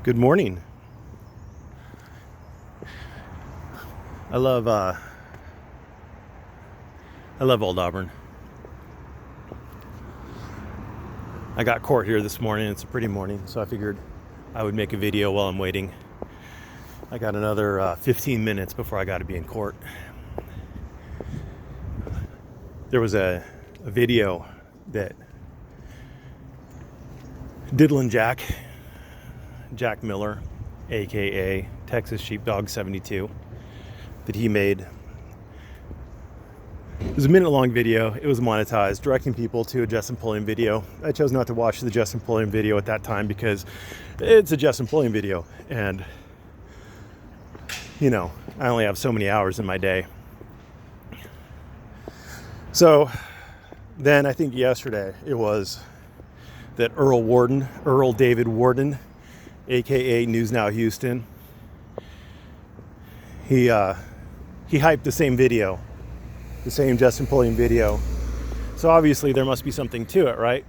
Good morning. I love Old Auburn. I got court here this morning. It's a pretty morning, so I figured I would make a video while I'm waiting. I got another 15 minutes before I got to be in court. There was a video that Diddlin' Jack Miller, aka Texas Sheepdog 72, that he made. It was a minute-long video. It was monetized, directing people to a Justin Pulliam video. I chose not to watch the Justin Pulliam video at that time because it's a Justin Pulliam video, and I only have so many hours in my day. So then I think yesterday it was that Earl David Warden, aka News Now Houston, he hyped the same video, the same Justin Pulliam video. So obviously there must be something to it, right?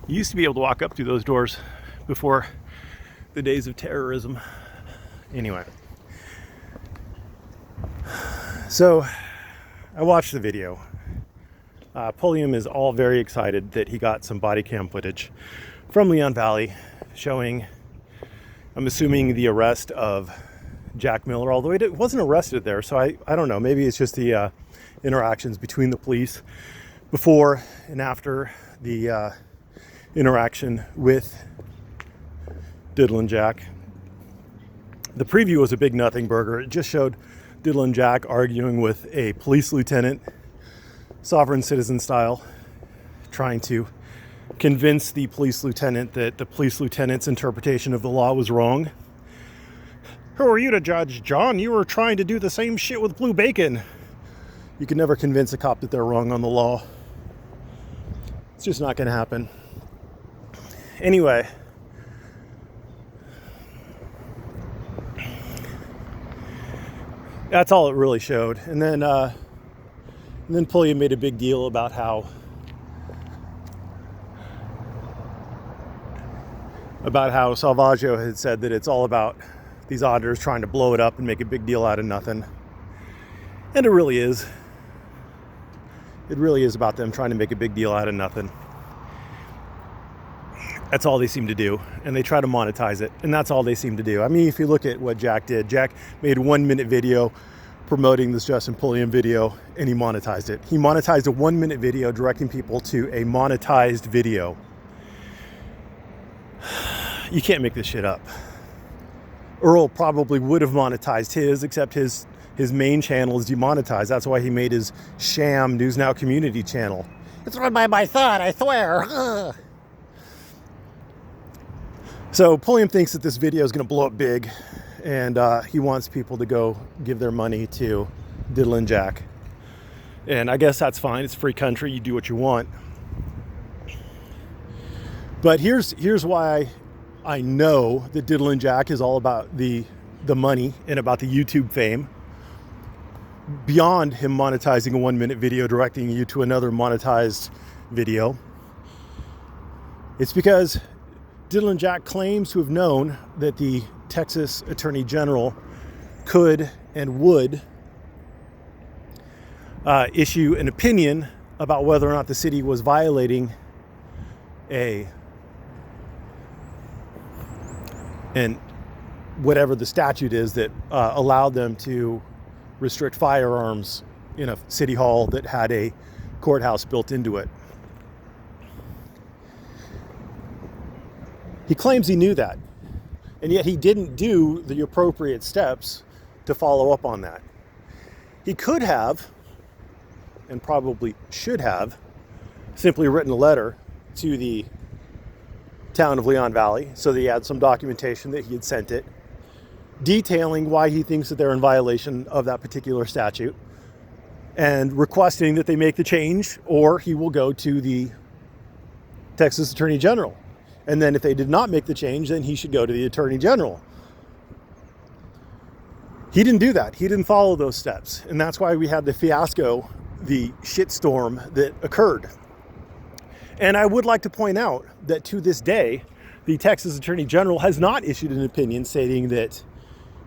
You used to be able to walk up through those doors before the days of terrorism. Anyway, so I watched the video. Pulliam is all very excited that he got some body cam footage from Leon Valley showing, I'm assuming, the arrest of Jack Miller, although he wasn't arrested there. So I don't know, maybe it's just the interactions between the police before and after the interaction with Diddlin' Jack. The preview was a big nothing burger. It just showed Diddlin' Jack arguing with a police lieutenant, sovereign citizen style, trying to convince the police lieutenant that the police lieutenant's interpretation of the law was wrong. Who are you to judge, John? You were trying to do the same shit with blue bacon. You can never convince a cop that they're wrong on the law. It's just not going to happen. Anyway, that's all it really showed. And then Pulliam made a big deal about how Salvaggio had said that it's all about these auditors trying to blow it up and make a big deal out of nothing. And it really is. It really is about them trying to make a big deal out of nothing. That's all they seem to do. And they try to monetize it. And that's all they seem to do. I mean, if you look at what Jack did, Jack made a 1-minute video promoting this Justin Pulliam video, and he monetized it. He monetized a 1-minute video directing people to a monetized video. You can't make this shit up. Earl probably would have monetized his, except his main channel is demonetized. That's why he made his sham News Now community channel. It's run by my son, I swear. Ugh. So Pulliam thinks that this video is going to blow up big, and he wants people to go give their money to Diddlin' Jack. And I guess that's fine. It's a free country. You do what you want. But here's why I know that Diddlin' Jack is all about the money and about the YouTube fame. Beyond him monetizing a 1-minute video directing you to another monetized video. It's because Diddlin' Jack claims to have known that the Texas Attorney General could and would issue an opinion about whether or not the city was violating and whatever the statute is that allowed them to restrict firearms in a city hall that had a courthouse built into it. He claims he knew that, and yet he didn't do the appropriate steps to follow up on that. He could have, and probably should have, simply written a letter to the town of Leon Valley so that he had some documentation that he had sent it, detailing why he thinks that they're in violation of that particular statute, and requesting that they make the change, or he will go to the Texas Attorney General. And then if they did not make the change, then he should go to the Attorney General. He didn't do that. He didn't follow those steps. And that's why we had the fiasco, the shitstorm that occurred. And I would like to point out that to this day, the Texas Attorney General has not issued an opinion stating that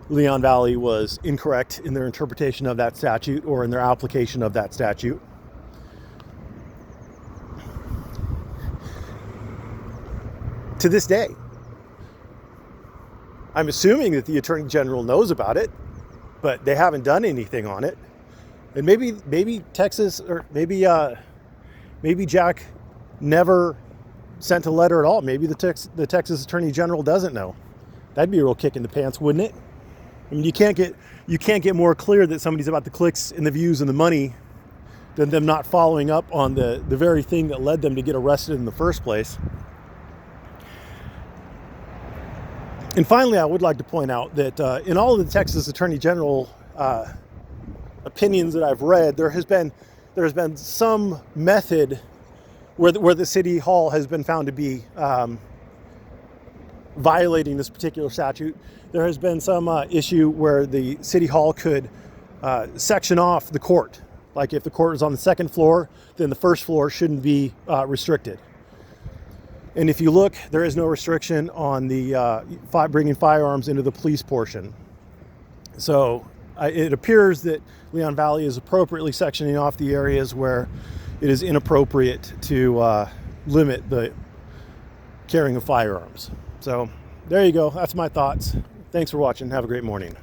Leon Valley was incorrect in their interpretation of that statute or in their application of that statute. To this day, I'm assuming that the Attorney General knows about it, but they haven't done anything on it. And maybe Texas, or maybe Jack never sent a letter at all. Maybe the Texas Attorney General doesn't know. That'd be a real kick in the pants, wouldn't it? I mean, you can't get more clear that somebody's about the clicks and the views and the money than them not following up on the very thing that led them to get arrested in the first place. And finally, I would like to point out that in all of the Texas Attorney General opinions that I've read, there has been some method where the city hall has been found to be violating this particular statute. There has been some issue where the city hall could section off the court. Like if the court is on the second floor, then the first floor shouldn't be restricted. And if you look, there is no restriction on the bringing firearms into the police portion. So it appears that Leon Valley is appropriately sectioning off the areas where it is inappropriate to limit the carrying of firearms. So there you go. That's my thoughts. Thanks for watching. Have a great morning.